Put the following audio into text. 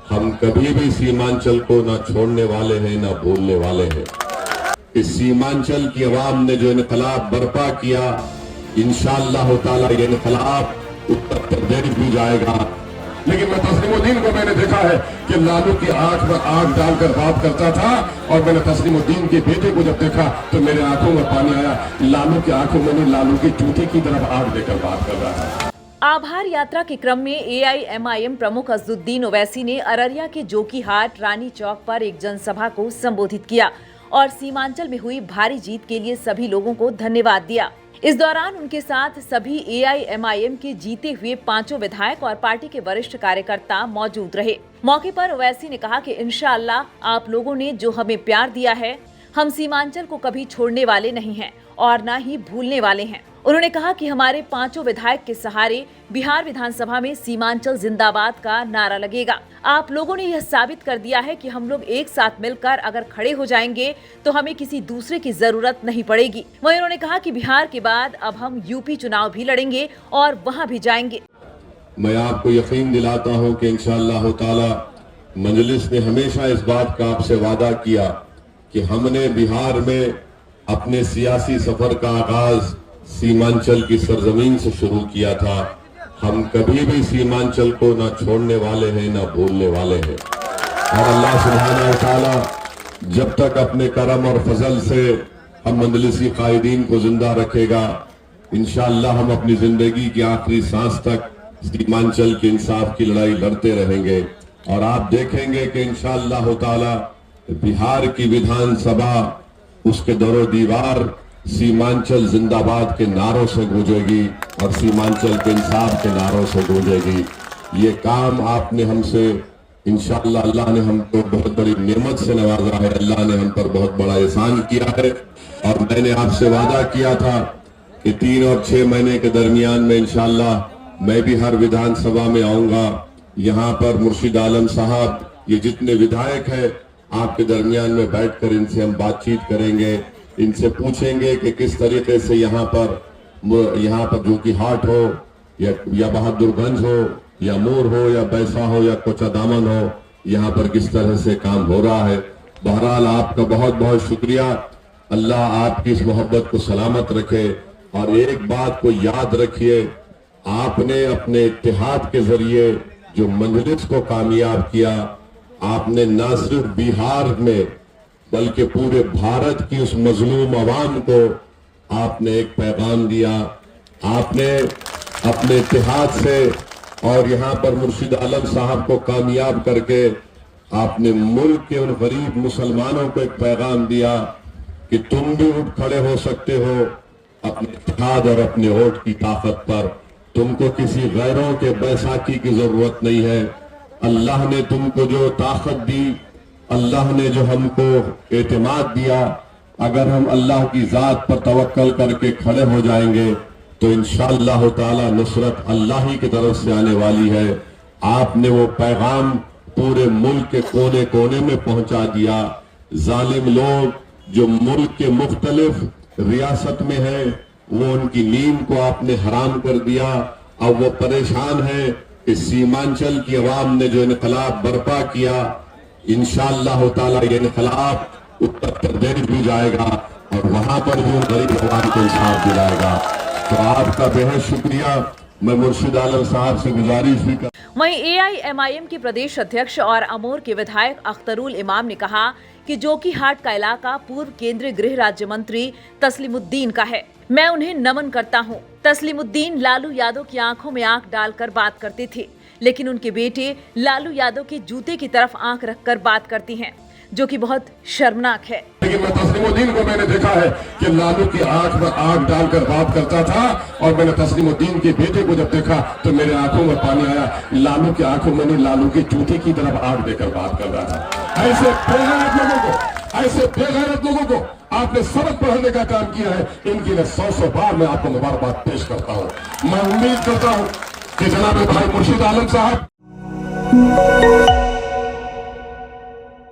हम कभी भी सीमांचल को ना छोड़ने वाले हैं ना भूलने वाले हैं। इस सीमांचल की आवाम ने जो इनकलाब बर्पा किया, इंशाअल्लाह ताला ये इनकलाब उत्तर प्रदेश भी जाएगा। लेकिन मैं तस्लीमुद्दीन को मैंने देखा है कि लालू की आंख में आंख डालकर बात करता था, और मैंने तस्लीमुद्दीन के बेटे को जब देखा तो मेरे आंखों में पानी आया। लालू की आंखों में नहीं, लालू की जूते की तरफ आंख देकर बात कर रहा था। आभार यात्रा के क्रम में एआईएमआईएम प्रमुख अज़दुद्दीन ओवैसी ने अररिया के जोकीहाट रानी चौक पर एक जनसभा को संबोधित किया और सीमांचल में हुई भारी जीत के लिए सभी लोगों को धन्यवाद दिया। इस दौरान उनके साथ सभी एआईएमआईएम के जीते हुए 5 विधायक और पार्टी के वरिष्ठ कार्यकर्ता मौजूद रहे। मौके पर ओवैसी ने कहा कि इंशाअल्लाह आप लोगों ने जो हमें प्यार दिया है, हम सीमांचल को कभी छोड़ने वाले नहीं हैं और न ही भूलने वाले हैं। उन्होंने कहा कि हमारे 5 विधायक के सहारे बिहार विधानसभा में सीमांचल जिंदाबाद का नारा लगेगा। आप लोगों ने यह साबित कर दिया है कि हम लोग एक साथ मिलकर अगर खड़े हो जाएंगे तो हमें किसी दूसरे की जरूरत नहीं पड़ेगी। वहीं उन्होंने कहा कि बिहार के बाद अब हम यूपी चुनाव भी लड़ेंगे और वहां भी जाएंगे। मैं आपको यकीन दिलाता हूं कि इंशाअल्लाह ताला मजलिस ने हमेशा इस बात का आपसे वादा किया कि हमने बिहार में अपने सियासी सफर का आगाज सीमांचल की सरजमीन से शुरू किया था। हम कभी भी सीमांचल को ना छोड़ने वाले हैं ना भूलने वाले हैं, और अल्लाह सुब्हानहू व तआला जब तक अपने करम और फजल से हम मजलिसी कायदीन को जिंदा रखेगा, इंशाअल्लाह हम अपनी जिंदगी की आखिरी सांस तक सीमांचल के इंसाफ की लड़ाई लड़ते रहेंगे। और आप देखेंगे कि इंशाअल्लाह ताला बिहार की विधानसभा, उसके दरो दीवार सीमांचल जिंदाबाद के नारों से गूंजेगी और सीमांचल के इंसाफ के नारों से गूंजेगी। ये काम आपने हमसे इंशाअल्लाह, अल्लाह ने हमको बहुत बड़ी नेमत से नवाजा है, अल्लाह ने हम पर बहुत बड़ा एहसान किया है। और मैंने आपसे वादा किया था कि 3 और 6 महीने के दरमियान में इंशाअल्लाह मैं भी हर विधानसभा में आऊंगा। यहाँ पर मुर्शिद आलम साहब, ये जितने विधायक हैं, आपके दरमियान में बैठकर इनसे हम बातचीत करेंगे, इनसे पूछेंगे कि किस तरीके से यहाँ पर जोकीहाट हो या बहादुरगंज हो या मोर हो या बैसा हो या कोचादामन हो, यहाँ पर किस तरह से काम हो रहा है। बहरहाल आपका बहुत बहुत शुक्रिया। अल्लाह आपकी इस मोहब्बत को सलामत रखे। और एक बात को याद रखिए, आपने अपने इत्तेहाद के जरिए जो मजलिस को कामयाब किया, आपने न सिर्फ बिहार में बल्कि पूरे भारत की उस मजलूम आवाम को आपने एक पैगाम दिया। आपने अपने इत्तेहाद से और यहाँ पर मुर्शिद आलम साहब को कामयाब करके आपने मुल्क के उन गरीब मुसलमानों को एक पैगाम दिया कि तुम भी उठ खड़े हो सकते हो अपने इत्तेहाद और अपने वोट की ताकत पर। तुमको किसी गैरों के बैसाखी की जरूरत नहीं है। अल्लाह ने तुमको जो ताकत दी, अल्लाह ने जो हमको एतमाद दिया, अगर हम अल्लाह की जात पर तवक्कल करके खड़े हो जाएंगे तो इंशाअल्लाह ताला नुसरत अल्लाह ही की तरफ से आने वाली है। आपने वो पैगाम पूरे मुल्क के कोने कोने में पहुंचा दिया। जालिम लोग जो मुल्क के मुख्तलिफ रियासत में है, वो उनकी नींद को आपने हराम कर दिया। अब वो परेशान है। इस सीमांचल की आवाम ने जो इनकलाब बर्पा किया, इंशाअल्लाह ताला ये इनकलाब उत्तर प्रदेश भी जाएगा और वहां पर भी गरीब आवाम को इंसाफ दिलाएगा। तो आपका बेहद शुक्रिया। मैं मुर्शिद आलम साहब से गुजारिश भी कर। वहीं एआईएमआईएम के प्रदेश अध्यक्ष और अमोर के विधायक अख्तरुल इमाम ने कहा कि जोकीहाट का इलाका पूर्व केंद्रीय गृह राज्य मंत्री तस्लीमुद्दीन का है। मैं उन्हें नमन करता हूं। तस्लीमुद्दीन लालू यादव की आंखों में आंख डालकर बात करते थे, लेकिन उनके बेटे लालू यादव के जूते की तरफ आंख रखकर बात करती हैं, जो कि बहुत शर्मनाक है। लेकिन मैं तस्लीमुद्दीन को मैंने देखा है कि लालू की आंख में आंख डालकर बात करता था, और मैंने तस्लीमुद्दीन के बेटे को जब देखा तो मेरे आंखों में पानी आया। लालू की आंखों में नहीं, लालू के जूते की तरफ आंख देकर बात कर रहा था। ऐसे बेगैरत लोगों को आपने सबक पढ़ाने का काम किया है। इनके लिए 100 बार मैं आपको मुबारकबाद पेश करता हूँ। मैं उम्मीद करता हूँ कि जनाब भाई मुर्शिद आलम साहब